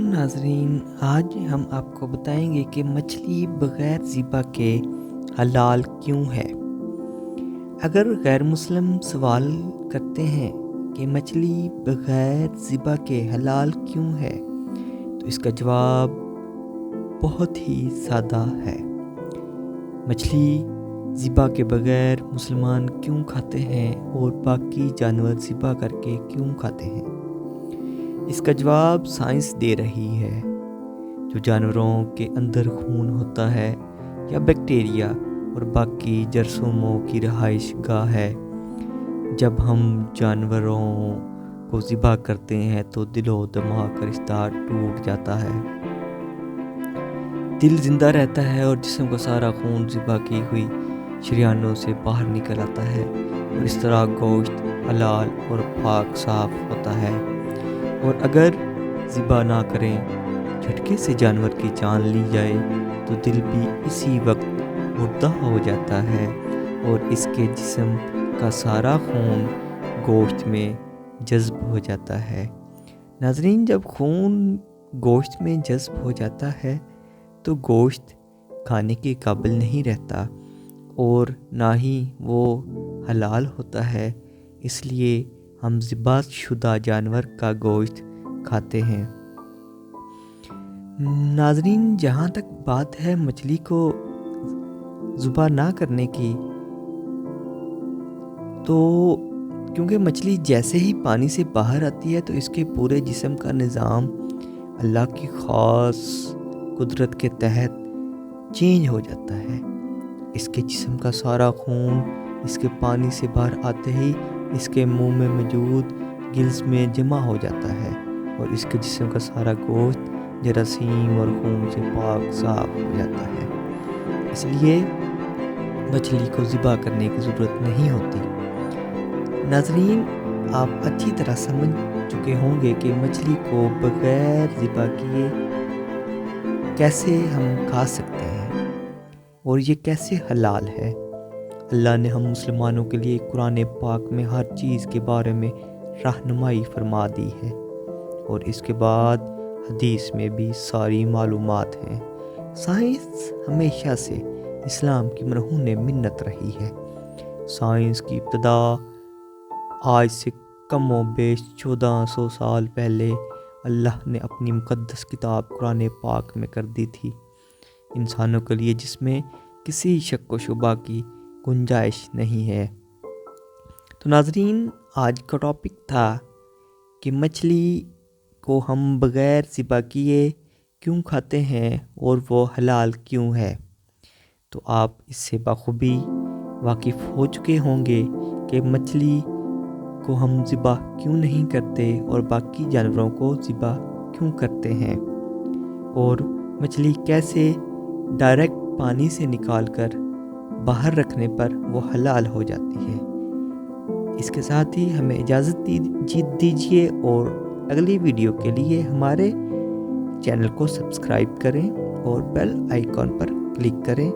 ناظرین، آج ہم آپ کو بتائیں گے کہ مچھلی بغیر ذبح کے حلال کیوں ہے۔ اگر غیر مسلم سوال کرتے ہیں کہ مچھلی بغیر ذبح کے حلال کیوں ہے، تو اس کا جواب بہت ہی سادہ ہے۔ مچھلی ذبح کے بغیر مسلمان کیوں کھاتے ہیں اور باقی جانور ذبح کر کے کیوں کھاتے ہیں؟ اس کا جواب سائنس دے رہی ہے۔ جو جانوروں کے اندر خون ہوتا ہے یا بیکٹیریا اور باقی جراثیموں کی رہائش گاہ ہے، جب ہم جانوروں کو ذبح کرتے ہیں تو دل و دماغ کا رشتہ ٹوٹ جاتا ہے، دل زندہ رہتا ہے اور جسم کا سارا خون ذبح کی ہوئی شریانوں سے باہر نکل آتا ہے، اور اس طرح گوشت حلال اور پاک صاف ہوتا ہے۔ اور اگر ذبح نہ کریں، جھٹکے سے جانور کی جان لی جائے تو دل بھی اسی وقت مردہ ہو جاتا ہے اور اس کے جسم کا سارا خون گوشت میں جذب ہو جاتا ہے۔ ناظرین، جب خون گوشت میں جذب ہو جاتا ہے تو گوشت کھانے کے قابل نہیں رہتا اور نہ ہی وہ حلال ہوتا ہے، اس لیے ہم ذبح شدہ جانور کا گوشت کھاتے ہیں۔ ناظرین، جہاں تک بات ہے مچھلی کو ذبح نہ کرنے کی، تو کیونکہ مچھلی جیسے ہی پانی سے باہر آتی ہے تو اس کے پورے جسم کا نظام اللہ کی خاص قدرت کے تحت چینج ہو جاتا ہے۔ اس کے جسم کا سارا خون اس کے پانی سے باہر آتے ہی اس کے منہ میں موجود گلز میں جمع ہو جاتا ہے اور اس کے جسم کا سارا گوشت جراثیم اور خون سے پاک صاف ہو جاتا ہے۔ اس لیے مچھلی کو ذبح کرنے کی ضرورت نہیں ہوتی۔ ناظرین، آپ اچھی طرح سمجھ چکے ہوں گے کہ مچھلی کو بغیر ذبح کیے کیسے ہم کھا سکتے ہیں اور یہ کیسے حلال ہے۔ اللہ نے ہم مسلمانوں کے لیے قرآن پاک میں ہر چیز کے بارے میں رہنمائی فرما دی ہے، اور اس کے بعد حدیث میں بھی ساری معلومات ہیں۔ سائنس ہمیشہ سے اسلام کی مرہون منت رہی ہے۔ سائنس کی ابتدا آج سے کم و بیش 1400 سال پہلے اللہ نے اپنی مقدس کتاب قرآن پاک میں کر دی تھی، انسانوں کے لیے، جس میں کسی شک و شبہ کی گنجائش نہیں ہے۔ تو ناظرین، آج کا ٹاپک تھا کہ مچھلی کو ہم بغیر ذبح کیے کیوں کھاتے ہیں اور وہ حلال کیوں ہے۔ تو آپ اس سے بخوبی واقف ہو چکے ہوں گے کہ مچھلی کو ہم ذبح کیوں نہیں کرتے اور باقی جانوروں کو ذبح کیوں کرتے ہیں، اور مچھلی کیسے ڈائریکٹ پانی سے نکال کر باہر رکھنے پر وہ حلال ہو جاتی ہے۔ اس کے ساتھ ہی ہمیں اجازت دیجیے اور اگلی ویڈیو کے لیے ہمارے چینل کو سبسکرائب کریں اور بیل آئیکن پر کلک کریں